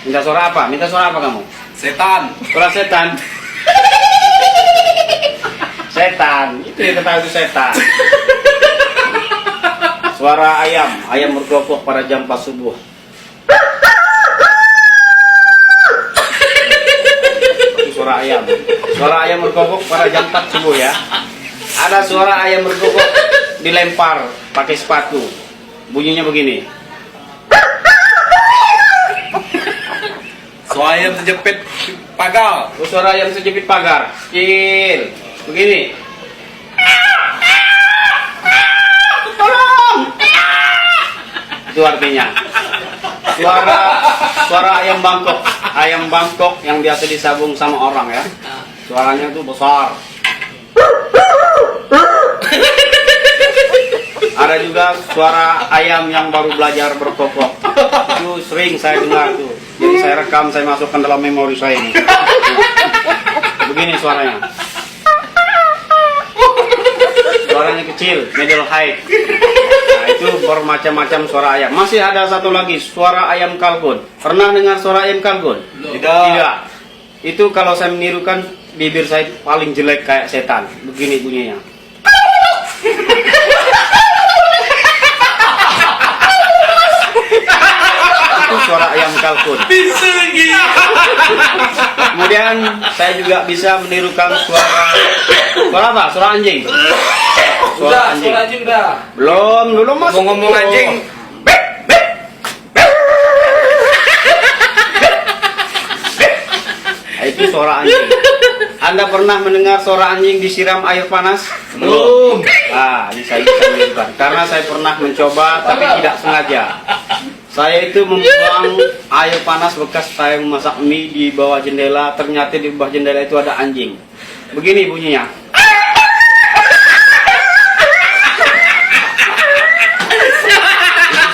Minta suara apa? Minta suara apa kamu? Setan. Suara setan. Setan. Itu yang ketahui itu setan. Suara ayam. Ayam berkokok pada jam 4 subuh. Itu suara ayam. Suara ayam berkokok pada jam 4 subuh ya. Ada suara ayam berkokok dilempar pakai sepatu. Bunyinya begini. Suara ayam terjepit pagar. Oh, suara ayam terjepit pagar. Kecil. Begini. Tolong. Itu artinya. Suara ayam Bangkok. Ayam Bangkok yang biasa disabung sama orang ya. Suaranya tuh besar. Ada juga suara ayam yang baru belajar berkokok. Itu sering saya dengar tuh. Jadi saya rekam, saya masukkan dalam memori saya ini. Begini suaranya. Suaranya kecil, middle high. Nah, itu bermacam-macam suara ayam. Masih ada satu lagi, suara ayam kalkun. Pernah dengar suara ayam kalkun? Tidak. Itu kalau saya menirukan, bibir saya paling jelek kayak setan. Begini bunyinya. Itu suara ayam kalkun. Kemudian saya juga bisa menirukan suara apa? Suara anjing. Suara anjing udah. Belum mas. Ngomong anjing. Nah, itu suara anjing. Anda pernah mendengar suara anjing disiram air panas? Belum. Ah, ini saya bisa menirukan. Karena saya pernah mencoba tapi tidak sengaja. Saya itu membuang air panas bekas saya memasak mie di bawah jendela. Ternyata di bawah jendela itu ada anjing. Begini bunyinya.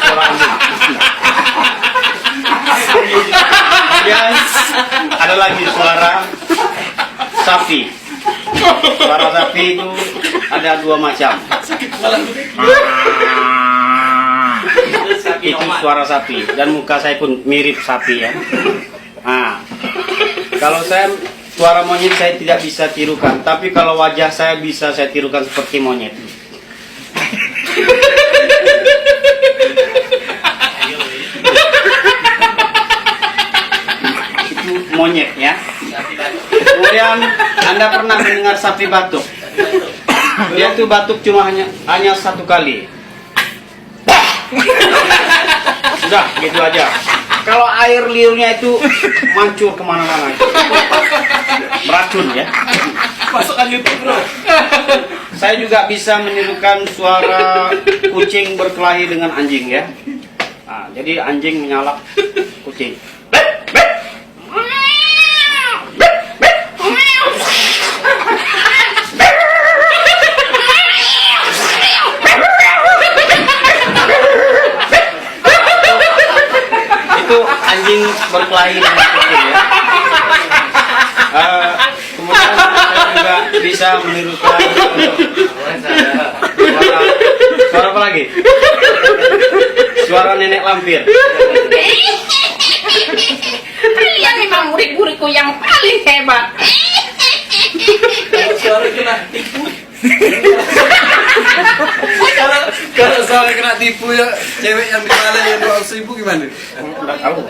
Suara anjing. Kemudian ada lagi suara sapi. Suara sapi itu ada dua macam. Itu suara sapi dan muka saya pun mirip sapi ya. Nah, kalau saya suara monyet saya tidak bisa tirukan, tapi kalau wajah saya bisa saya tirukan seperti monyet. Itu monyet ya. Kemudian Anda pernah mendengar sapi batuk? Dia tuh batuk cuma hanya satu kali. Sudah gitu aja. Kalau air liurnya itu mancur kemana-mana, beracun ya. Masukkan YouTube bro. Saya juga bisa menirukan suara kucing berkelahi dengan anjing ya. Nah, jadi anjing menyalak kucing. Itu anjing berkelahi dengan kucing ya. Kemudian saya juga bisa menirukan suara apa lagi? Suara nenek lampir. Kalian memang murid-muridku yang paling hebat. Suara kena tipu. Kalau soal kena tipu ya, cewek yang di mana yang 200.000 gimana? Enggak tahu.